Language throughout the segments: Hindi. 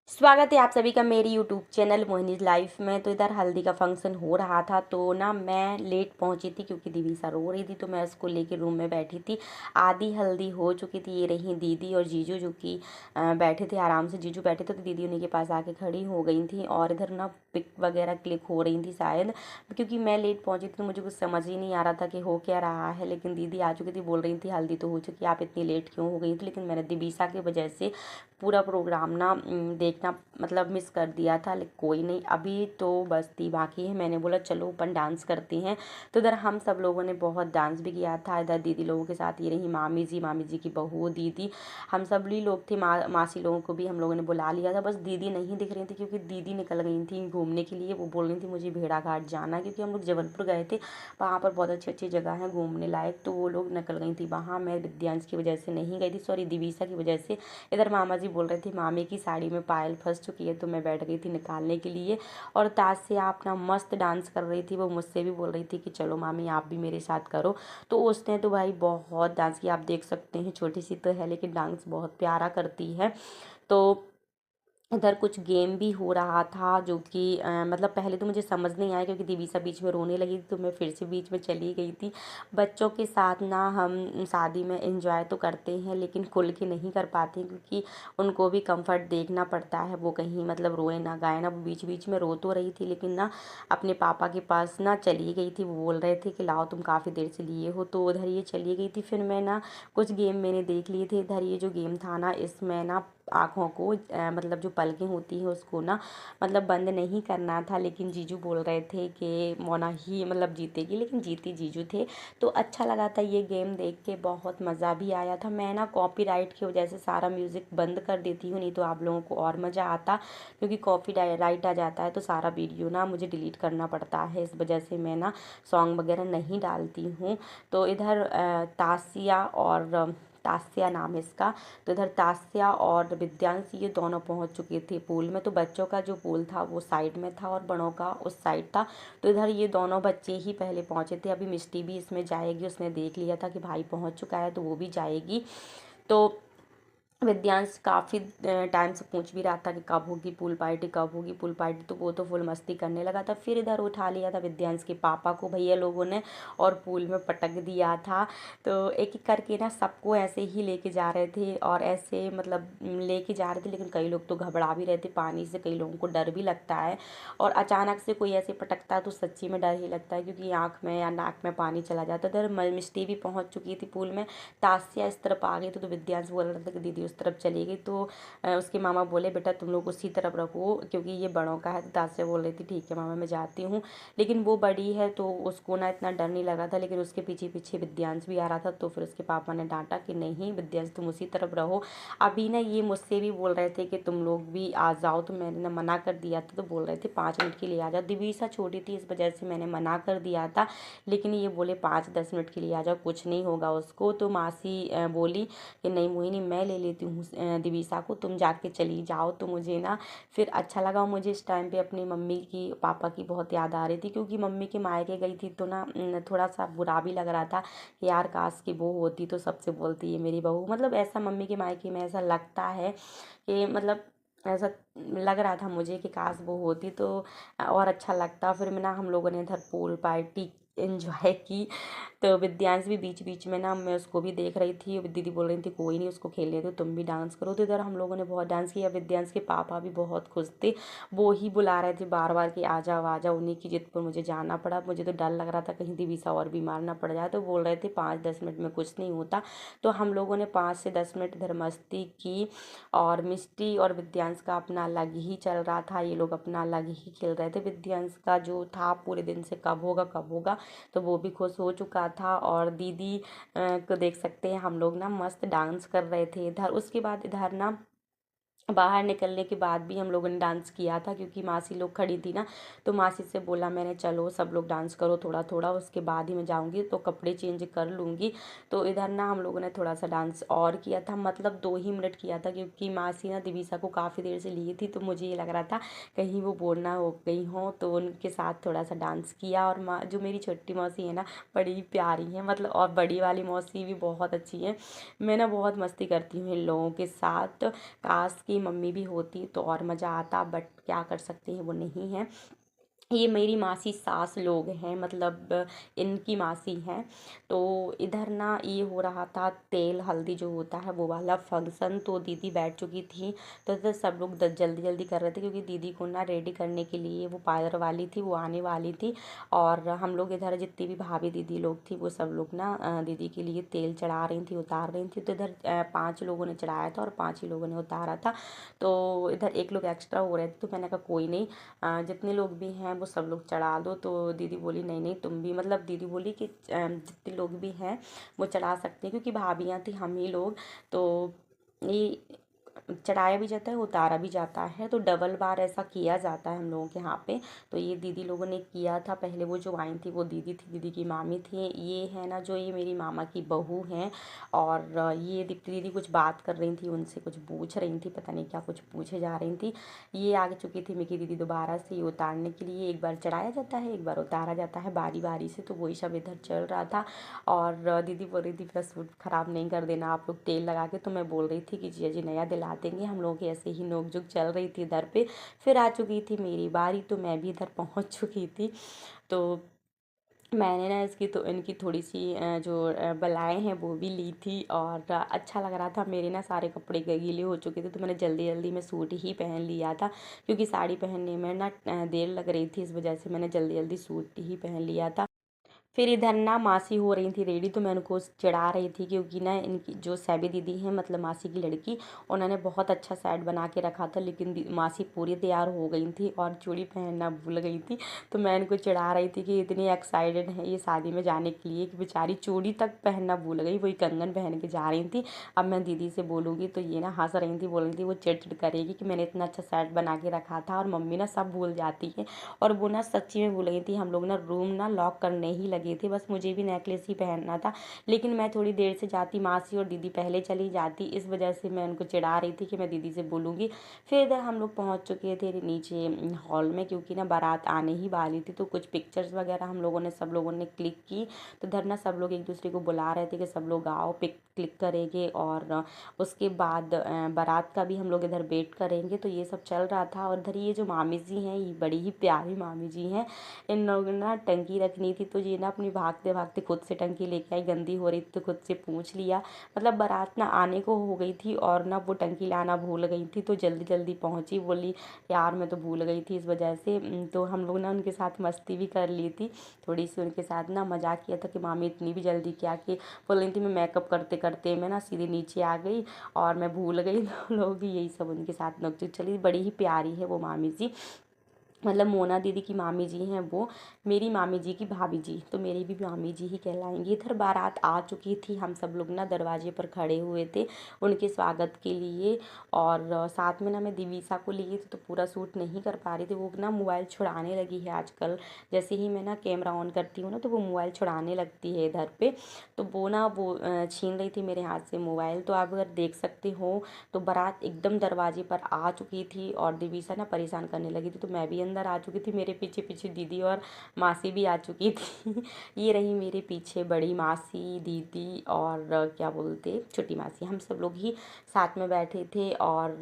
स्वागत है आप सभी का मेरी यूट्यूब चैनल मोहिनीज लाइफ में। तो इधर हल्दी का फंक्शन हो रहा था तो ना मैं लेट पहुंची थी क्योंकि दिवीसा रो रही थी तो मैं उसको लेके रूम में बैठी थी। आधी हल्दी हो चुकी थी। ये रही दीदी और जीजू जो कि बैठे थे आराम से। जीजू बैठे थे तो दीदी उन्हीं के पास आके खड़ी हो गई थी और इधर ना पिक वगैरह क्लिक हो रही थी शायद, क्योंकि मैं लेट पहुँची थी तो मुझे कुछ समझ ही नहीं आ रहा था कि हो क्या रहा है। लेकिन दीदी आ चुकी थी, बोल रही थी हल्दी तो हो चुकी, आप इतनी लेट क्यों हो गई थी। लेकिन मैंने दिवीसा की वजह से पूरा प्रोग्राम ना देखना मतलब मिस कर दिया था। लेकिन कोई नहीं, अभी तो बस्ती बाकी है। मैंने बोला चलो अपन डांस करते हैं। तो इधर हम सब लोगों ने बहुत डांस भी किया था। इधर दीदी लोगों के साथ ये रही मामी जी की बहू दीदी, हम सब भी लोग थे। मासी लोगों को भी हम लोगों ने बुला लिया था। बस दीदी नहीं दिख रही थी क्योंकि दीदी निकल गई थी घूमने के लिए। वो बोल रही थी मुझे भेड़ा घाट जाना है, क्योंकि हम लोग जबलपुर गए थे, वहाँ पर बहुत अच्छी अच्छी जगह है घूमने लायक। तो वो लोग निकल गई थी वहाँ। मैं विद्यांश की वजह से नहीं गई थी, सॉरी दिवीसा की वजह से। इधर मामा जी बोल रहे थे मामी की साड़ी में पायल फंस चुकी है, तो मैं बैठ गई थी निकालने के लिए। और तासिया अपना मस्त डांस कर रही थी। वो मुझसे भी बोल रही थी कि चलो मामी आप भी मेरे साथ करो। तो उसने तो भाई बहुत डांस किया। आप देख सकते हैं छोटी सी तो है लेकिन डांस बहुत प्यारा करती है। तो इधर कुछ गेम भी हो रहा था जो कि मतलब पहले तो मुझे समझ नहीं आया क्योंकि दिवीसा बीच में रोने लगी थी तो मैं फिर से बीच में चली गई थी। बच्चों के साथ ना हम शादी में एंजॉय तो करते हैं लेकिन खुल के नहीं कर पाते हैं, क्योंकि उनको भी कंफर्ट देखना पड़ता है। वो कहीं मतलब रोए ना गाए ना। वो बीच बीच में रो तो रही थी लेकिन ना अपने पापा के पास ना चली गई थी। वो बोल रहे थे कि लाओ तुम काफ़ी देर से लिए हो, तो उधर ये चली गई थी। फिर मैं ना कुछ गेम मैंने देख लिए थे। इधर ये जो गेम था ना, इसमें ना आँखों को मतलब जो पलकें होती हैं उसको ना मतलब बंद नहीं करना था। लेकिन जीजू बोल रहे थे कि मोना ही मतलब जीतेगी, लेकिन जीती जीजू थे। तो अच्छा लगा था ये गेम देख के, बहुत मज़ा भी आया था। मैं ना कॉपीराइट की वजह से सारा म्यूज़िक बंद कर देती हूँ, नहीं तो आप लोगों को और मज़ा आता, क्योंकि कॉपीराइट आ जाता है तो सारा वीडियो ना मुझे डिलीट करना पड़ता है। इस वजह से मैं ना सॉन्ग वगैरह नहीं डालती हूँ। तो इधर तासिया नाम है इसका। तो इधर तास्या और विद्यांश ये दोनों पहुंच चुके थे पूल में। तो बच्चों का जो पूल था वो साइड में था और बड़ों का उस साइड था। तो इधर ये दोनों बच्चे ही पहले पहुंचे थे। अभी मिष्टी भी इसमें जाएगी, उसने देख लिया था कि भाई पहुंच चुका है तो वो भी जाएगी। तो विद्यांश काफ़ी टाइम से पूछ भी रहा था कि कब होगी पूल पार्टी, कब होगी पूल पार्टी। तो वो तो फुल मस्ती करने लगा था। फिर इधर उठा लिया था विद्यांश के पापा को भैया लोगों ने और पूल में पटक दिया था। तो एक एक करके ना सबको ऐसे ही लेके जा रहे थे और ऐसे मतलब लेके जा रहे थे। लेकिन कई लोग तो घबरा भी रहे थे पानी से, कई लोगों को डर भी लगता है। और अचानक से कोई ऐसे पटकता है तो सच्ची में डर ही लगता है, क्योंकि आँख में या नाक में पानी चला जाता है। इधर मिष्टी भी पहुँच चुकी थी पूल में। तासिया इस तरफ आ गई तो विद्यांश बोल रहा था कि दीदी उस तरफ चली गई। तो उसके मामा बोले बेटा तुम लोग उसी तरफ रखो क्योंकि ये बड़ों का है। तो तासिया बोल रही थी ठीक है मामा मैं जाती हूँ। लेकिन वो बड़ी है तो उसको ना इतना डर नहीं लगा था, लेकिन उसके पीछे पीछे विद्यांश भी आ रहा था। तो फिर उसके पापा ने डांटा कि नहीं विद्यांश तुम उसी तरफ रहो। अभी ना ये मुझसे भी बोल रहे थे कि तुम लोग भी आ जाओ, तो मैंने ना मना कर दिया था। तो बोल रहे थे 5 मिनट के लिए आ जाओ। दिवीसा छोटी थी इस वजह से मैंने मना कर दिया था, लेकिन ये बोले 5-10 मिनट के लिए आ जाओ, कुछ नहीं होगा उसको। तो मासी बोली कि नहीं मोहिनी मैं ले लेती हूँ दिवीसा को, तुम जाके चली जाओ। तो मुझे ना फिर अच्छा लगा। मुझे इस टाइम पे अपनी मम्मी की पापा की बहुत याद आ रही थी, क्योंकि मम्मी के मायके गई थी तो ना थोड़ा सा बुरा भी लग रहा था कि यार काश की बहू होती तो सबसे बोलती है मेरी बहू। मतलब ऐसा मम्मी के मायके में ऐसा लगता है कि मतलब ऐसा लग रहा था मुझे कि काश वो होती तो और अच्छा लगता। फिर मैं ना हम लोगों ने इधर पूल पार्टी एंजॉय की। तो विद्यांश भी बीच बीच में ना मैं उसको भी देख रही थी। दीदी बोल रही थी कोई नहीं उसको खेलने दो, तुम भी डांस करो। तो इधर हम लोगों ने बहुत डांस किया। विद्यांश के पापा भी बहुत खुश थे, वो ही बुला रहे थे बार बार कि आ जाओ आ जाओ। उन्हीं की जिद पर मुझे जाना पड़ा। मुझे तो डर लग रहा था कहीं दिवीसा और बीमार ना पड़ जाए। तो बोल रहे थे 5-10 मिनट में कुछ नहीं होता। तो हम लोगों ने 5 से 10 मिनट इधर मस्ती की। और मिष्टी और विद्यांश का अपना अलग ही चल रहा था, ये लोग अपना अलग ही खेल रहे थे। विद्यांश का जो था पूरे दिन से कब होगा कब होगा, तो वो भी खुश हो चुका था। और दीदी को देख सकते हैं हम लोग ना मस्त डांस कर रहे थे इधर। उसके बाद इधर ना बाहर निकलने के बाद भी हम लोगों ने डांस किया था, क्योंकि मासी लोग खड़ी थी ना। तो मासी से बोला मैंने चलो सब लोग डांस करो थोड़ा थोड़ा, उसके बाद ही मैं जाऊंगी तो कपड़े चेंज कर लूँगी। तो इधर ना हम लोगों ने थोड़ा सा डांस और किया था, मतलब 2 ही मिनट किया था, क्योंकि मासी ना दिवीसा को काफ़ी देर से लिए थी। तो मुझे ये लग रहा था कहीं वो बोर ना हो गई हो, तो उनके साथ थोड़ा सा डांस किया। और माँ जो मेरी छोटी मौसी है ना बड़ी प्यारी है मतलब, और बड़ी वाली मौसी भी बहुत अच्छी है। मैं ना बहुत मस्ती करती हूँ इन लोगों के साथ। काश कि मेरी मम्मी भी होती तो और मज़ा आता, बट क्या कर सकते हैं, वो नहीं है। ये मेरी मासी सास लोग हैं, मतलब इनकी मासी हैं। तो इधर ना ये हो रहा था तेल हल्दी जो होता है वो वाला फंक्शन, तो दीदी बैठ चुकी थी। तो इधर सब लोग जल्दी जल्दी कर रहे थे, क्योंकि दीदी को ना रेडी करने के लिए वो पार्लर वाली थी, वो आने वाली थी। और हम लोग इधर जितनी भी भाभी दीदी लोग थी वो सब लोग ना दीदी के लिए तेल चढ़ा रही थी, उतार रही थी। तो इधर 5 लोगों ने चढ़ाया था और 5 ही लोगों ने उतारा था। तो इधर एक लोग एक्स्ट्रा हो रहे थे, तो मैंने कहा कोई नहीं, जितने लोग भी हैं वो सब लोग चढ़ा दो। तो दीदी बोली नहीं नहीं तुम भी, मतलब दीदी बोली कि जितने लोग भी हैं वो चढ़ा सकते हैं, क्योंकि भाभियाँ थी हम ही लोग। तो ये चढ़ाया भी जाता है, उतारा भी जाता है, तो डबल बार ऐसा किया जाता है हम लोगों के यहाँ पे। तो ये दीदी लोगों ने किया था। पहले वो जो आई थी वो दीदी थी, दीदी की मामी थी। ये है ना जो ये मेरी मामा की बहू हैं। और ये दीदी कुछ बात कर रही थी, उनसे कुछ पूछ रही थी, पता नहीं क्या कुछ पूछे जा रही थी। ये आ चुकी थी मेरी दीदी दोबारा से ये उतारने के लिए। एक बार चढ़ाया जाता है, एक बार उतारा जाता है बारी बारी से, तो वही सब इधर चल रहा था। और दीदी बोल रही थी मेरा सूट ख़राब नहीं कर देना आप लोग तेल लगा के। तो मैं बोल रही थी कि जिया जी नया दिला देंगे। हम लोगों की ऐसे ही नोक-झोंक चल रही थी इधर पे। फिर आ चुकी थी मेरी बारी, तो मैं भी इधर पहुंच चुकी थी। तो मैंने ना इसकी तो इनकी थोड़ी सी जो बलाएँ हैं वो भी ली थी। और अच्छा लग रहा था। मेरे ना सारे कपड़े गीले हो चुके थे, तो मैंने जल्दी जल्दी में सूट ही पहन लिया था, क्योंकि साड़ी पहनने में ना देर लग रही थी, इस वजह से मैंने जल्दी जल्दी सूट ही पहन लिया था। फिर इधर ना मासी हो रही थी रेडी, तो मैं उनको चिढ़ा रही थी, क्योंकि ना इनकी जो सैबी दीदी हैं, मतलब मासी की लड़की, उन्होंने बहुत अच्छा सेट बना के रखा था, लेकिन मासी पूरी तैयार हो गई थी और चूड़ी पहनना भूल गई थी। तो मैं इनको चिढ़ा रही थी कि इतनी एक्साइटेड है ये शादी में जाने के लिए कि बेचारी चूड़ी तक पहनना भूल गई, वही कंगन पहन के जा रही थी। अब मैं दीदी से बोलूँगी तो ये ना हंस रही थी, बोल रही थी वो चिड़ करेगी कि मैंने इतना अच्छा सेट बना के रखा था, और मम्मी ना सब भूल जाती है। और वो ना सच्ची में भूल गई थी। हम लोग ना रूम ना लॉक करने ही लगे थे, बस मुझे भी नेकलेस ही पहनना था, लेकिन मैं थोड़ी देर से जाती, मासी और दीदी पहले चली जाती, इस वजह से मैं उनको चिढ़ा रही थी कि मैं दीदी से बोलूँगी। फिर इधर हम लोग पहुँच चुके थे नीचे हॉल में, क्योंकि ना बारात आने ही वाली थी। तो कुछ पिक्चर्स वगैरह हम लोगों ने सब लोगों ने क्लिक की। तो इधर ना सब लोग एक दूसरे को बुला रहे थे कि सब लोग आओ पिक क्लिक करेंगे, और उसके बाद बारात का भी हम लोग इधर वेट करेंगे। तो ये सब चल रहा था। और इधर ये जो मामी जी हैं, ये बड़ी ही प्यारी मामी जी हैं। इन लोगों ने ना टंकी रखनी थी, तो ये ना अपनी भागते भागते खुद से टंकी लेके आई, गंदी हो रही थी तो खुद से पूछ लिया। मतलब बारात ना आने को हो गई थी और ना वो टंकी लाना भूल गई थी, तो जल्दी जल्दी पहुंची। बोली यार मैं तो भूल गई थी, इस वजह से तो हम लोग ना उनके साथ मस्ती भी कर ली थी, थोड़ी सी उनके साथ ना मजाक किया था कि मामी इतनी भी जल्दी क्या, कि बोल रही थी मैं मेकअप करते करते मैं ना सीधे नीचे आ गई और मैं भूल गई। तो लोग भी यही सब उनके साथ नोक-झोंक चली। बड़ी ही प्यारी है वो मामी जी, मतलब मोना दीदी की मामी जी हैं वो, मेरी मामी जी की भाभी जी, तो मेरी भी मामी जी ही कहलाएंगी। इधर बारात आ चुकी थी, हम सब लोग ना दरवाजे पर खड़े हुए थे उनके स्वागत के लिए। और साथ में ना मैं दिवीसा को लिए थी, तो पूरा शूट नहीं कर पा रही थी। वो ना मोबाइल छुड़ाने लगी है आजकल, जैसे ही मैं ना कैमरा ऑन करती हूँ ना तो वो मोबाइल छुड़ाने लगती है इधर पे। तो वो ना वो छीन रही थी मेरे हाथ से मोबाइल। तो आप अगर देख सकते हो तो बारात एकदम दरवाजे पर आ चुकी थी, और दिवीसा ना परेशान करने लगी थी। तो मैं भी अंदर आ चुकी थी, मेरे पीछे पीछे दीदी और मासी भी आ चुकी थी। ये रही मेरे पीछे बड़ी मासी, दीदी और क्या बोलते छोटी मासी, हम सब लोग ही साथ में बैठे थे और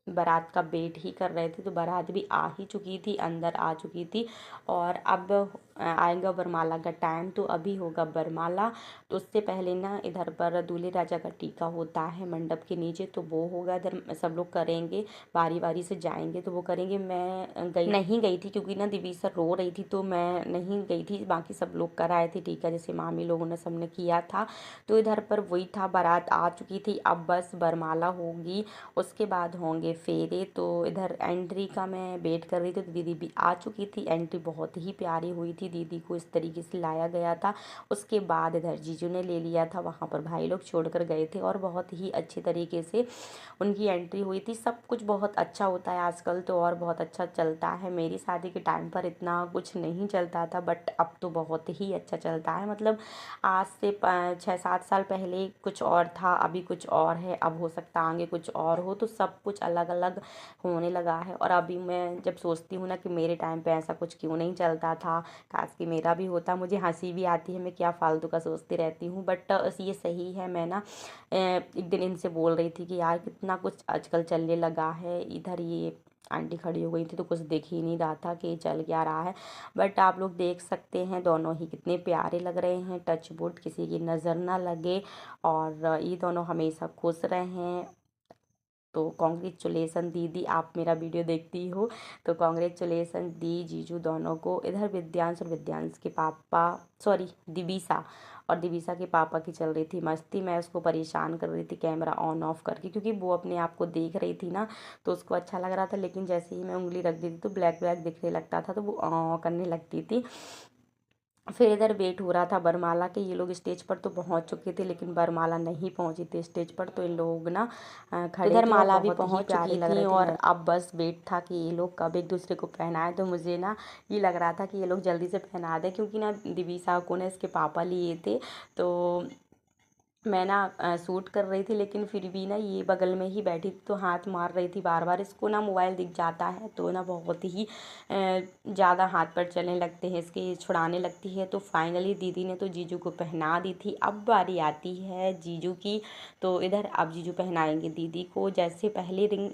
बारात का वेट ही कर रहे थे। तो बारात भी आ ही चुकी थी, अंदर आ चुकी थी। और अब आएगा वरमाला का टाइम, तो अभी होगा वरमाला। तो उससे पहले ना इधर पर दूल्हे राजा का टीका होता है मंडप के नीचे, तो वो होगा इधर, सब लोग करेंगे, बारी बारी से जाएंगे तो वो करेंगे। मैं नहीं गई थी, क्योंकि ना दिवीसा रो रही थी, तो मैं नहीं गई थी। बाकी सब लोग कराए थे टीका, जैसे मामी लोगों ने सबने किया था। तो इधर पर वही था, बारात आ चुकी थी, अब बस वरमाला होगी, उसके बाद होंगे फेरे। तो इधर एंट्री का मैं वेट कर रही थी, तो दीदी भी आ चुकी थी। एंट्री बहुत ही प्यारी हुई थी, दीदी को इस तरीके से लाया गया था। उसके बाद इधर जीजू ने ले लिया था, वहाँ पर भाई लोग छोड़कर गए थे, और बहुत ही अच्छे तरीके से उनकी एंट्री हुई थी। सब कुछ बहुत अच्छा होता है आजकल तो, और बहुत अच्छा चलता है। मेरी शादी के टाइम पर इतना कुछ नहीं चलता था, बट अब तो बहुत ही अच्छा चलता है। मतलब आज से 6-7 साल पहले कुछ और था, अभी कुछ और है, अब हो सकता है आगे कुछ और हो। तो सब कुछ अलग अलग होने लगा है। और अभी मैं जब सोचती हूँ ना कि मेरे टाइम पे ऐसा कुछ क्यों नहीं चलता था, खास कि मेरा भी होता। मुझे हंसी भी आती है, मैं क्या फालतू का सोचती रहती हूँ, बट ये सही है। मैं ना एक दिन इनसे बोल रही थी कि यार कितना कुछ आजकल चलने लगा है। इधर ये आंटी खड़ी हो गई थी तो कुछ दिख ही नहीं रहा था कि चल क्या रहा है, बट आप लोग देख सकते हैं दोनों ही कितने प्यारे लग रहे हैं। टच वुड किसी की नज़र ना लगे और ये दोनों हमेशा खुश रहें। तो कॉन्ग्रेचुलेसन दीदी, आप मेरा वीडियो देखती हो तो कॉन्ग्रेचुलेसन दी जीजू दोनों को। इधर विद्यांश और विद्यांश के पापा, सॉरी दिविसा और दिविसा के पापा की चल रही थी मस्ती। मैं उसको परेशान कर रही थी कैमरा ऑन ऑफ करके, क्योंकि वो अपने आप को देख रही थी ना, तो उसको अच्छा लग रहा था। लेकिन जैसे ही मैं उंगली रख देती तो ब्लैक ब्लैक दिखने लगता था, तो वो करने लगती थी। फिर इधर वेट हो रहा था वरमाला के। ये लोग स्टेज पर तो पहुंच चुके थे, लेकिन वरमाला नहीं पहुंची थी स्टेज पर, तो इन लोग ना खड़े इधर थे और माला भी बहुत ही पहुंच प्यारे चुकी लग थी रहे थे। और मैं अब बस वेट था कि ये लोग कब एक दूसरे को पहनाए, तो मुझे ना ये लग रहा था कि ये लोग जल्दी से पहना दें, क्योंकि ना दिविसा को ना इसके पापा लिए थे। तो मैं ना शूट कर रही थी, लेकिन फिर भी ना ये बगल में ही बैठी थी तो हाथ मार रही थी बार बार। इसको ना मोबाइल दिख जाता है तो ना बहुत ही ज़्यादा हाथ पर चलने लगते हैं इसके, छुड़ाने लगती है। तो फाइनली दीदी ने तो जीजू को पहना दी थी। अब बारी आती है जीजू की, तो इधर अब जीजू पहनाएंगे दीदी को। जैसे पहले रिंग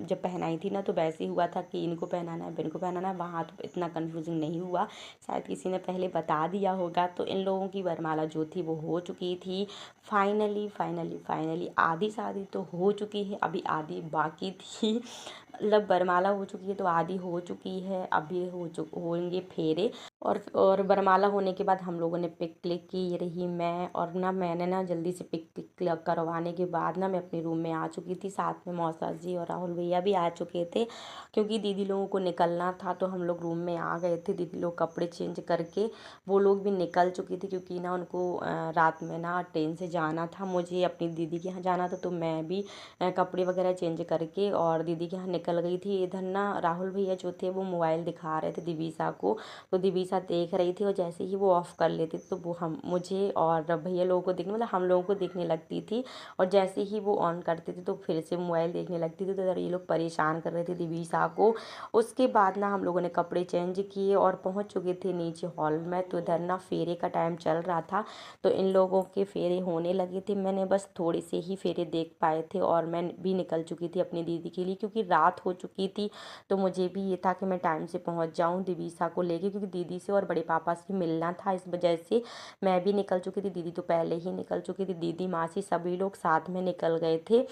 जब पहनाई थी ना तो वैसे ही हुआ था कि इनको पहनाना है, इनको पहनाना है। वहाँ तो इतना कन्फ्यूजिंग नहीं हुआ, शायद किसी ने पहले बता दिया होगा। तो इन लोगों की वरमाला जो थी वो हो चुकी थी। फाइनली आधी शादी तो हो चुकी है, अभी आधी बाकी थी। मतलब वरमाला हो चुकी है तो आधी हो चुकी है, अभी होंगे फेरे। और वरमाला होने के बाद हम लोगों ने पिक क्लिक की। ये रही मैं, और ना मैंने ना जल्दी से पिक क्लिक करवाने के बाद ना मैं अपने रूम में आ चुकी थी। साथ में मौसा जी और राहुल भैया भी आ चुके थे, क्योंकि दीदी लोगों को निकलना था तो हम लोग रूम में आ गए थे। दीदी लोग कपड़े चेंज करके वो लोग भी निकल चुकी थी, क्योंकि ना उनको रात में ना ट्रेन से जाना था। मुझे अपनी दीदी के यहाँ जाना था, तो मैं भी कपड़े वगैरह चेंज करके और दीदी के यहाँ निकल गई थी। इधर ना राहुल भैया जो थे वो मोबाइल दिखा रहे थे दिविसा को, तो दिविसा देख रही थी, और जैसे ही वो ऑफ़ कर लेती थी तो वो हम मुझे और भैया लोगों को देखने, मतलब हम लोगों को देखने लगती थी। और जैसे ही वो ऑन करती थी तो फिर से मोबाइल देखने लगती थी। तो इधर ये लोग परेशान कर रहे थे दिविसा को। उसके बाद ना हम लोगों ने कपड़े चेंज किए और पहुँच चुके थे नीचे हॉल में। तो इधर ना फेरे का टाइम चल रहा था, तो इन लोगों के फेरे होने लगे थे। मैंने बस थोड़े से ही फेरे देख पाए थे और मैं भी निकल चुकी थी अपनी दीदी के लिए, क्योंकि रात हो चुकी थी। तो मुझे भी ये था कि मैं टाइम से पहुंच जाऊं दिविसा को लेके, क्योंकि दीदी से और बड़े पापा से मिलना था। इस वजह से मैं भी निकल चुकी थी, दीदी तो पहले ही निकल चुकी थी। दीदी मासी सभी लोग साथ में निकल गए थे।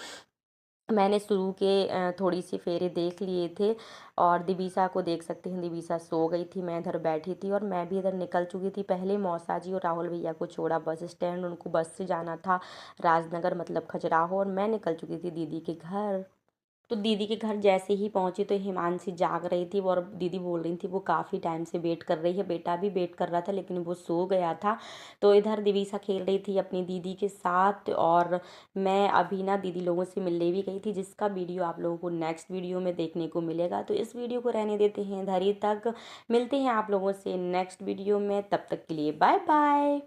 मैंने शुरू के थोड़ी सी फेरे देख लिए थे, और दिविसा को देख सकते हैं, दिविसा सो गई थी, मैं इधर बैठी थी। और मैं भी इधर निकल चुकी थी। पहले मौसा जी और राहुल भैया को छोड़ा बस स्टैंड, उनको बस से जाना था राजनगर, मतलब खजुराहो, और मैं निकल चुकी थी दीदी के घर। तो दीदी के घर जैसे ही पहुंची तो हिमांशी जाग रही थी, और दीदी बोल रही थी वो काफ़ी टाइम से वेट कर रही है। बेटा भी वेट कर रहा था, लेकिन वो सो गया था। तो इधर दिविसा खेल रही थी अपनी दीदी के साथ, और मैं अभी ना दीदी लोगों से मिलने भी गई थी, जिसका वीडियो आप लोगों को नेक्स्ट वीडियो में देखने को मिलेगा। तो इस वीडियो को रहने देते हैं इधर ही तक, मिलते हैं आप लोगों से नेक्स्ट वीडियो में। तब तक के लिए बाय बाय।